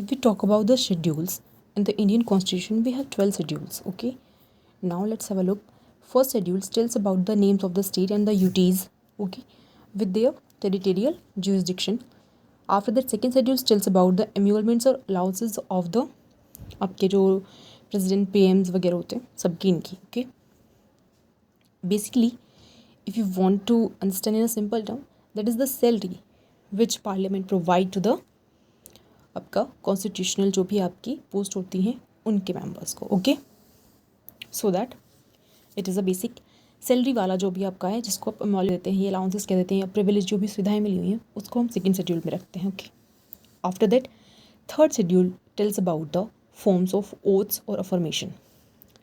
If we talk about the schedules in the Indian Constitution, we have 12 schedules. Okay, now let's have a look. First schedule tells about the names of the state and the UTs. Okay, with their territorial jurisdiction. After that, second schedule tells about the emoluments or allowances of the आपके जो president PMs वगैरह होते हैं सबकी इनकी. Okay, basically if you want to understand in a simple term, that is the salary which parliament provide to the आपका constitutional जो भी आपकी पोस्ट होती हैं उनके मेंबर्स को. Okay, so that it is a basic salary वाला जो भी आपका है जिसको आप अमॉल देते हैं, ये अलाउंसेस कह देते हैं या प्रिविलेज जो भी सुविधाएं मिली हुई हैं उसको हम सेकंड शेड्यूल में रखते हैं. Okay, after that third schedule tells about the forms of oaths और अफर्मेशन.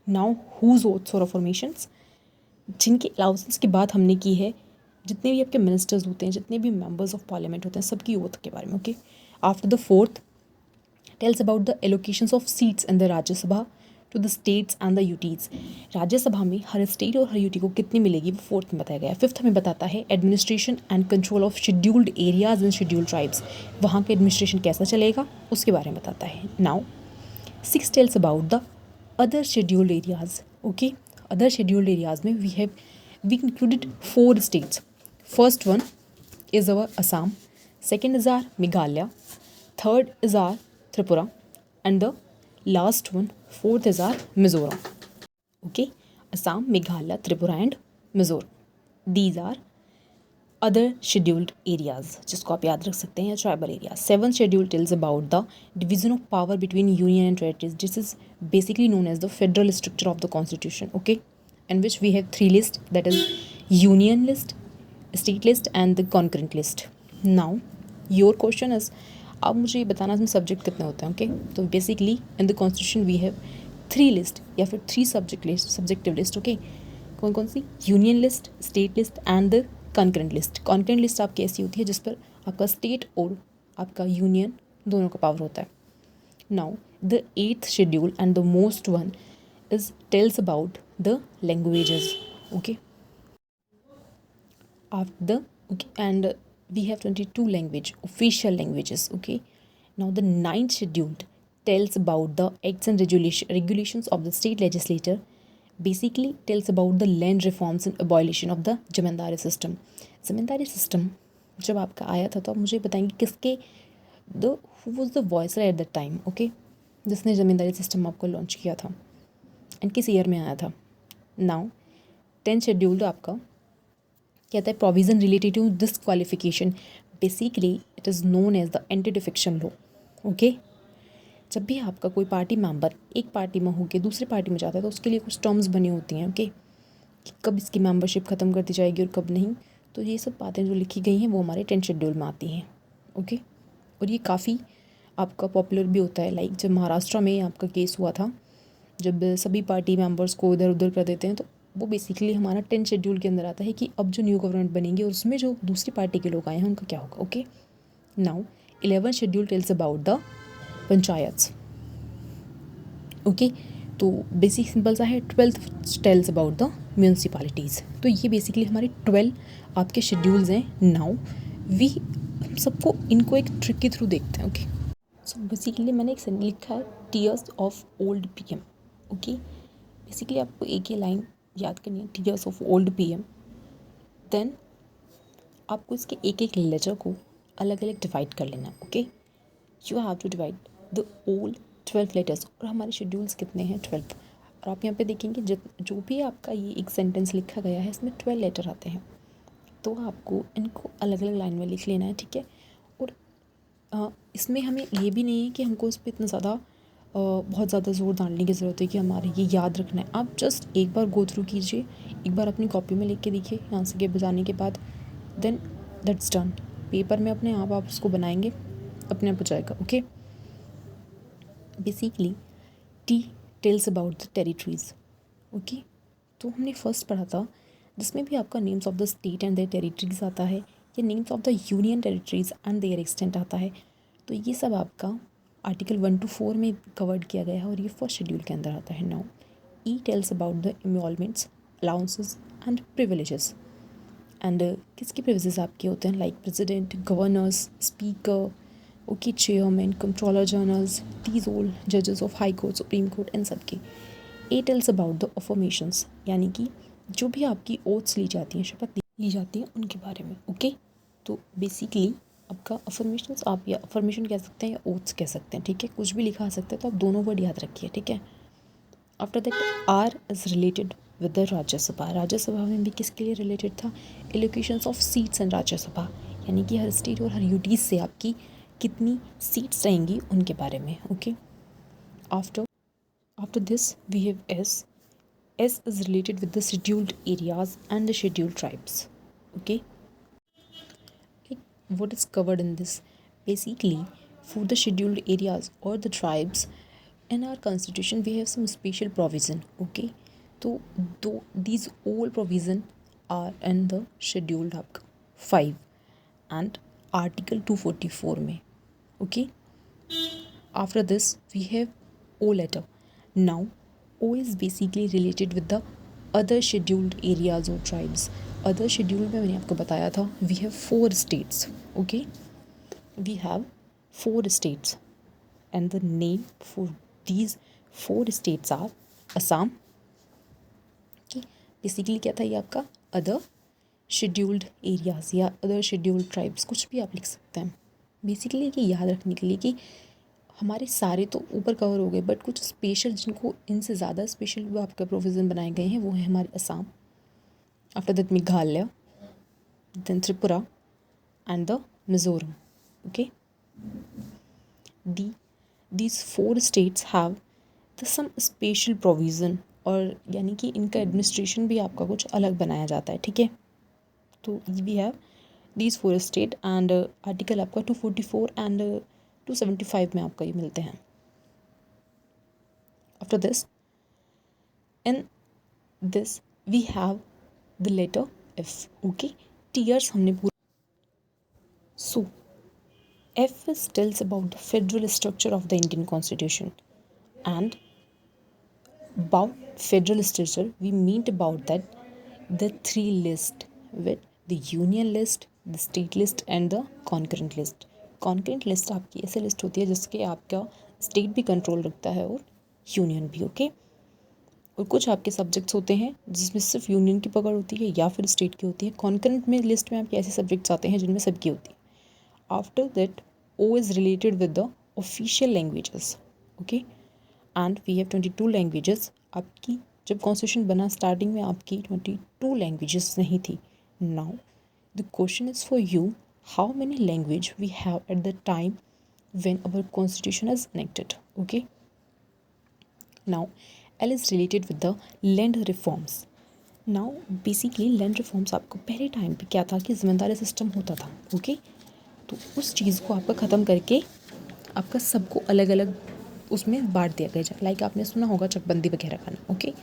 नाउ हुज ओथ्स और अफर्मेशंस, जिनकी अलाउंसेस की बात हमने की है, जितने भी आपके मिनिस्टर्स होते हैं, जितने भी मेंबर्स ऑफ पार्लियामेंट होते हैं, सबकी ओथ के बारे में. Okay, after the fourth tells about the allocations of seats in the Rajya Sabha to the states and the UTs. Rajya Sabha में हर स्टेट और हर यूटी को कितनी मिलेगी वो फोर्थ में बताया गया है. फिफ्थ हमें बताता है administration and control of scheduled areas and scheduled tribes, वहाँ का एडमिनिस्ट्रेशन कैसा चलेगा उसके बारे में बताता है. Now six tells about the other scheduled areas. Okay, other scheduled areas में we included 4 states. First one is our Assam, second is our Meghalaya, third is our Tripura, and the last one, fourth is our Mizoram. Okay, Assam, Meghalaya, Tripura and Mizoram. These are other scheduled areas जिसको आप याद रख सकते हैं या tribal area. Seven schedule tells about the division of power between union and territories. This is basically known as the federal structure of the constitution. Okay, in which we have 3 list, that is union list, state list and the concurrent list. Now your question is, अब मुझे ये बताना इसमें subject कितने होते हैं. Okay, तो basically in the constitution we have 3 list या फिर 3 सब्जेक्टिव लिस्ट. ओके, कौन कौन सी? Union list, state list and the concurrent list. Concurrent list आपकी ऐसी होती है जिस पर आपका स्टेट और आपका यूनियन दोनों का पावर होता है. Now the 8th schedule and the most one is tales about the languages. Okay, after the okay and we have 22 official languages. Okay, now the 9th schedule tells about the acts and regulations of the state legislature. Basically tells about the land reforms and abolition of the zamindari system. Zamindari system जब आपका आया था तो आप मुझे बताएंगे किसके who was the viceroy at that time. okay, जिसने जमींदारी system आपको लॉन्च किया था एंड किस ईयर में आया था. नाउ 10th शेड्यूल आपका कहता है provision related to disqualification. Basically it is known as the anti defection law. Okay, जब भी आपका कोई पार्टी मेंबर एक पार्टी में होकर दूसरी पार्टी में जाता है तो उसके लिए कुछ टर्म्स बनी होती हैं. ओके, कि कब इसकी मेंबरशिप ख़त्म कर दी जाएगी और कब नहीं. तो ये सब बातें जो लिखी गई हैं वो हमारे 10th शेड्यूल में आती हैं. ओके, और ये काफ़ी आपका पॉपुलर भी होता है. लाइक जब महाराष्ट्र में आपका केस हुआ था, जब सभी पार्टी मेंबर्स को इधर उधर कर देते हैं, तो वो बेसिकली हमारा 10th शेड्यूल के अंदर आता है कि अब जो न्यू गवर्नमेंट बनेंगी और उसमें जो दूसरी पार्टी के लोग आए हैं उनका क्या होगा. Okay, now 11th schedule tells about the panchayats. Okay, तो बेसिक सिंपल सा है. 12th tales about the municipalities. तो ये बेसिकली हमारे 12 आपके शेड्यूल्स हैं. नाउ वी सबको इनको एक ट्रिक के थ्रू देखते हैं. ओके, सो बेसिकली मैंने एक सेंटेंस लिखा है, tears of old PM. Okay, basically आपको एक ही लाइन याद करनी है, tears of old PM. Then आपको इसके एक एक लेटर को अलग अलग डिवाइड कर लेना. Okay, you have to divide the old 12 letters. और हमारे शेड्यूल्स कितने हैं? 12. और आप यहाँ पे देखेंगे जो भी आपका ये एक सेंटेंस लिखा गया है इसमें 12 लेटर आते हैं, तो आपको इनको अलग अलग लाइन में लिख लेना है. ठीक है, और इसमें हमें ये भी नहीं है कि हमको इस पर इतना ज़्यादा बहुत ज़्यादा ज़ोर डालने की ज़रूरत है कि हमारे ये याद रखना है. आप जस्ट एक बार गो थ्रू कीजिए, एक बार अपनी कॉपी में लिख के देखिए यहाँ से के बजाने के बाद, देन दैट्स डन. पेपर में अपने आप उसको बनाएंगे, अपने आप हो जाएगा. Okay, basically T tells about the territories. Okay, तो हमने फर्स्ट पढ़ा था जिसमें भी आपका names of the state and their territories आता है, या names of the union territories and their extent आता है. तो ये सब आपका आर्टिकल 1 to 4 में कवर्ड किया गया है और ये फर्स्ट शेड्यूल के अंदर आता है. Now E tells about the emoluments, allowances and privileges. And किसके प्रिविलेजेस आपके होते हैं? Like president, governors, speaker, okay, chairman, controller generals, these all जजेस of high court, supreme court, इन सब की. A tells about the affirmations, यानी कि जो भी आपकी ओथ्स ली जाती हैं, शपथ ली जाती हैं, उनके बारे में. ओके, तो बेसिकली आपका अफर्मेशंस आप या अफर्मेशन कह सकते हैं या ओथ्स कह सकते हैं. ठीक है, कुछ भी लिखा आ सकता है, तो आप दोनों वर्ड याद रखिए. ठीक है. After that are is related with the Rajya Sabha. Rajya Sabha में भी किसके लिए रिलेटेड था? Allocations of seats in Rajya Sabha, यानी कि हर स्टेट और हर यूटीज से आपकी कितनी सीट्स रहेंगी उनके बारे में. Okay, after this we have S. S is related with the scheduled areas and the scheduled tribes. Okay, what is covered in this? Basically, for the scheduled areas or the tribes in our constitution we have some special provision. Okay, so these all provision are in the scheduled up 5 and article 244 में. Okay, after this we have O letter. Now O is basically related with the other scheduled areas or tribes. Other schedule में मैंने आपको बताया था we have 4 states. Okay, we have 4 states and the name for these 4 states are Assam. Okay, basically क्या था ये आपका other scheduled areas या अदर शेड्यूल्ड ट्राइब्स, कुछ भी आप लिख सकते हैं. बेसिकली ये याद रखने के लिए कि हमारे सारे तो ऊपर कवर हो गए, बट कुछ स्पेशल जिनको इनसे ज़्यादा स्पेशल वो आपका प्रोविज़न बनाए गए हैं वो है हमारे Assam. After that Meghalaya, then Tripura and the Mizoram. Okay, these 4 states have some special provision और यानी कि इनका एडमिनिस्ट्रेशन भी आपका कुछ अलग बनाया जाता है. ठीक है, तो we have these 4 state and article आपका 244 एंड 275 में आपका ये मिलते हैं. After this in this we have the letter F. Okay, tiers हमने पूरा. So F tells about the federal structure of the Indian Constitution, and about federal structure we mean about that the 3 list with the union list, the state list and the concurrent list. concurrent list आपकी ऐसे list होती है जिसके आपका state भी control रखता है और यूनियन भी. ओके, और कुछ आपके सब्जेक्ट्स होते हैं जिसमें सिर्फ यूनियन की पकड़ होती है या फिर स्टेट की होती है. कॉन्करेंट में लिस्ट में आपके ऐसे सब्जेक्ट्स आते हैं जिनमें सबकी होती है. After that O is related with the official languages. Okay, and we have 22 languages. आपकी जब कॉन्स्टिट्यूशन बना स्टार्टिंग में आपकी 22 लैंग्वेजेस नहीं थी. Now the question is for you, how many language we have at the time when our constitution is enacted. Okay, now L is related with the land reforms. Now basically land reforms आपको पहले time पे क्या था कि ज़मींदारी system होता था. Okay, तो उस चीज़ को आपका ख़त्म करके आपका सबको अलग अलग उसमें बांट दिया गया. लाइक आपने सुना होगा चकबंदी वगैरह का. Okay,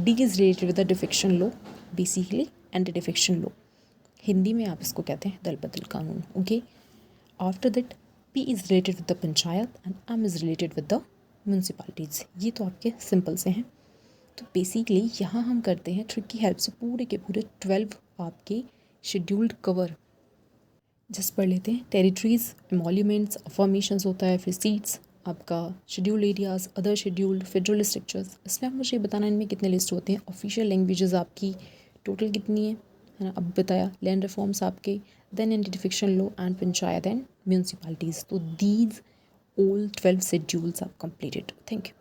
D is related with the defection law, basically anti defection law. Hindi में आप इसको कहते हैं दल बदल कानून. Okay, after that P is related with the panchayat and M is related with the municipalities. ये तो आपके सिंपल से हैं. तो बेसिकली यहाँ हम करते हैं ट्रिक की हेल्प से पूरे के पूरे 12 आपके शेड्यूल्ड कवर जस्ट पढ़ लेते हैं. टेरिटरीज़, एमोल्यूमेंट्स, अफॉर्मेशंस होता है, फिर सीट्स, आपका scheduled areas, other scheduled, federal structures. इसमें आप मुझे बताना इनमें कितने लिस्ट होते हैं. ऑफिशियल लैंग्वेजेस आपकी टोटल कितनी है ना, अब बताया. लैंड रिफॉर्म्स आपके, then anti defection law and panchayat and municipalities. तो these all 12 schedules are completed. Thank you.